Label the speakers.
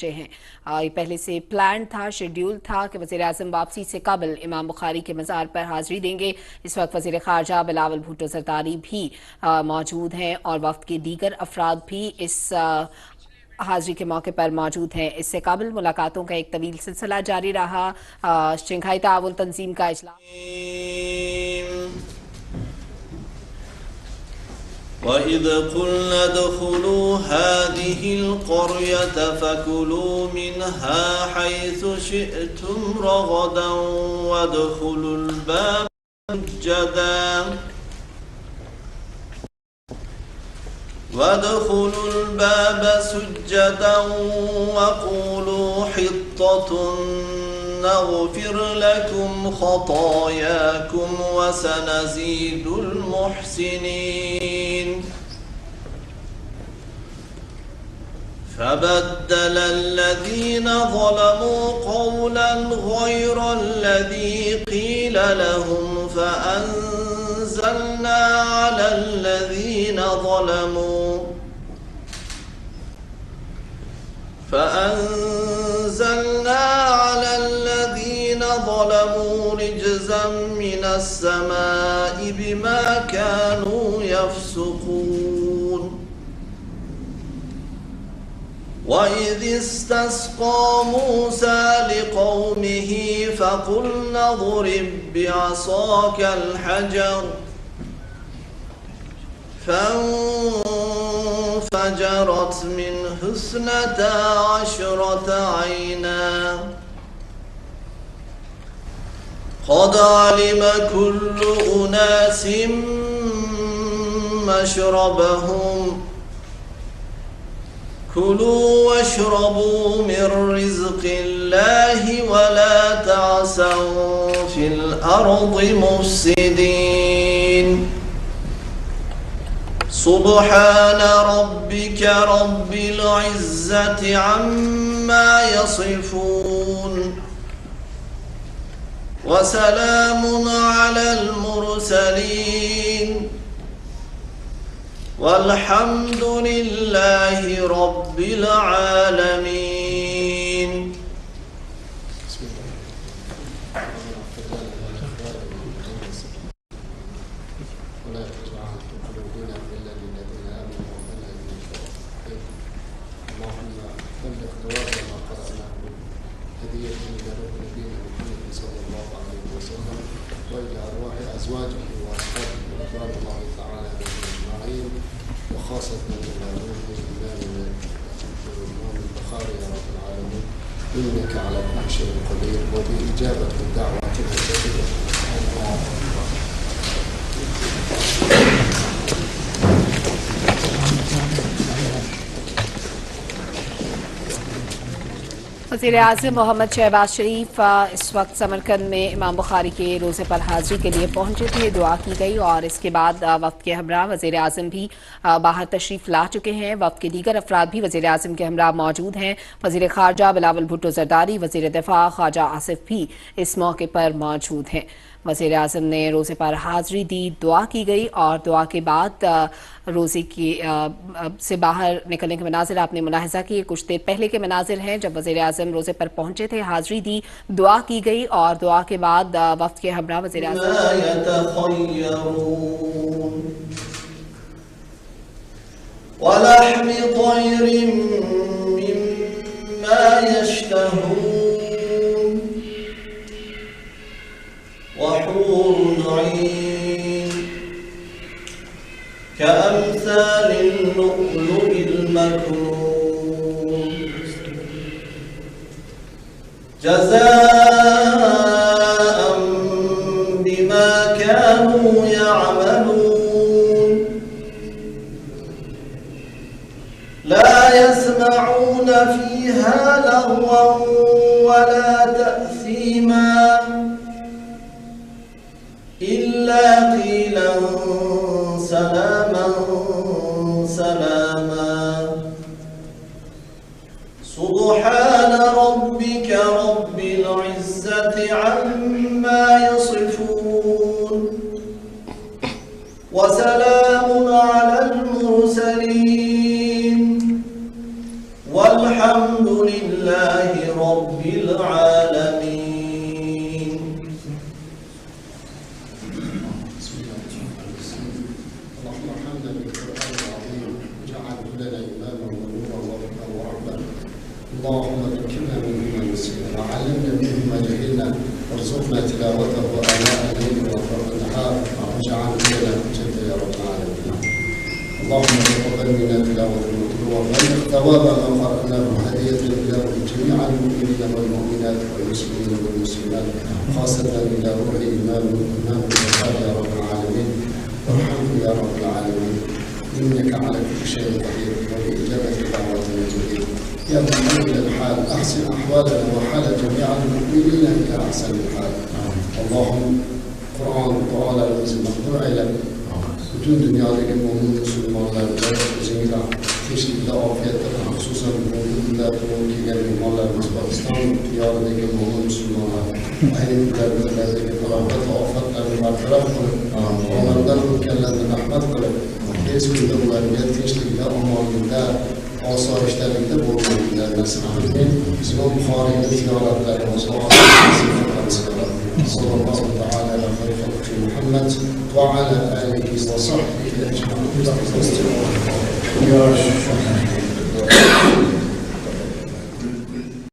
Speaker 1: हैं। ये पहले से प्लान था, शेड्यूल था कि वज़ीर-ए-आज़म वापसी से कबल इमाम बुखारी के मज़ार पर हाज़िरी देंगे। इस वक्त वज़ीर ख़ारजा बिलावल भुट्टो ज़रदारी भी मौजूद हैं और वफ़द के दीगर अफराद भी इस हाज़िरी के मौके पर मौजूद हैं। इससे कबल मुलाकातों का एक तवील सिलसिला जारी रहा। शंघाई ताउन तंजीम का इजलास
Speaker 2: وَإِذْ قُلْنَا ادْخُلُوا هَٰذِهِ الْقَرْيَةَ فَكُلُوا مِنْهَا حَيْثُ شِئْتُمْ رَغَدًا وَادْخُلُوا الْبَابَ سُجَّدًا وَقُولُوا حِطَّةٌ نَغْفِرْ لَكُمْ خَطَايَاكُمْ وَسَنَزِيدُ الْمُحْسِنِينَ فَبَدَّلَ الَّذِينَ ظَلَمُوا قَوْلًا غَيْرَ الَّذِي قِيلَ لَهُمْ فَأَنزَلْنَا عَلَى الَّذِينَ ظلموا رجزا من السماء بما كانوا يفسقون وإذ استسقى موسى لقومه فقلنا اضرب بعصاك الحجر فانفجرت منه 12 عينا قد علم كل أناس مشربهم كلوا واشربوا من رزق الله ولا تعثوا في الأرض مفسدين سبحان ربك رب العزة عما يصفون وسلام على المرسلين والحمد لله رب العالمين.
Speaker 3: أزواجه وأصحابه رضوان الله تعالى عليهم أجمعين وخاصة الإمام البخاري يا رب العالمين إنك على كل شيء قدير وبإجابة دعوتنا الجديدة.
Speaker 1: वज़ीर-ए-आज़म मोहम्मद शहबाज शरीफ इस वक्त समरकंद में इमाम बुखारी के रोज़े पर हाज़िरी के लिए पहुंचे थे। दुआ की गई और इसके बाद वफ़द के हमरा वज़ीर-ए-आज़म भी बाहर तशरीफ़ ला चुके हैं। वफ़द के दीगर अफराद भी वज़ीर-ए-आज़म के हमरा मौजूद हैं। वज़ीर ख़ारजा बिलावल भुट्टो ज़रदारी, वज़ीर दिफ़ा ख्वाजा आसिफ भी इस मौके पर मौजूद हैं। वज़ीर-ए-आज़म ने रोज़े पर हाज़िरी दी, दुआ की गई और दुआ के बाद रोज़े की से बाहर निकलने के मनाजिर आपने मुलाहिज़ा किए। कुछ देर पहले के मनाजिर हैं जब वज़ीर-ए-आज़म रोज़े पर पहुंचे थे, हाज़िरी दी, दुआ की गई और दुआ के बाद वफ़द के हमरा वज़ीर-ए-आज़म
Speaker 2: وحور عين كأمثال اللؤلؤ المكنون جزاء بما كانوا يعملون لا يسمعون فيها لغوا ولا تأثيما إلا قيلا سلاما سلاما سبحان ربك رب العزة عما يصفون وسلام على المرسلين والحمد لله لله رب العالمين.
Speaker 3: اللهم حمدا بالقرآن العظيم جعله لنا إماما ونورا ورحمة ورحمة. اللهم ذكرنا منه ما نسينا وعلمنا منه ما جهلنا وارزقنا تلاوته آناء الليل وأطراف النهار واجعله لنا حجة يا رب العالمين. اللهم تقبل منا تلاوته وبلغ ثواب ما قرأناه هدية إلى جميع المؤمنين والمؤمنات والمسلمين والمسلمات خاصة إلى روح إمام البخاري يا رب العالمين. وارحمه يا رب العالمين إنك على كل شيء قدير وبإجابة دعواتنا جدير. يا محمد الحال أحسن أحوالنا وحال جميع المؤمنين إلى أحسن الحال. اللهم Kur'an dualarımızı makbul eyle. Bütün dünyadaki mümin Müslümanlarla özellikle teşkilde afiyetle hususan müminler ülkeler imanlarımız Pakistan diyarındaki mümin Müslümanlar aynı ülkelerdeki tarafat ve afatlarını bartaraf kılıp onlardan ülkelerine rahmet kılıp tez günde bunların teşkilde amanında asayişlerinde bulunmalarına nasip etmeyin. İslam Bukhari'nin ziyaretleri ve sallallahu ta'ala ala khayr khalqi Muhammed ve ala alihi ve sahbihi ecmaîn.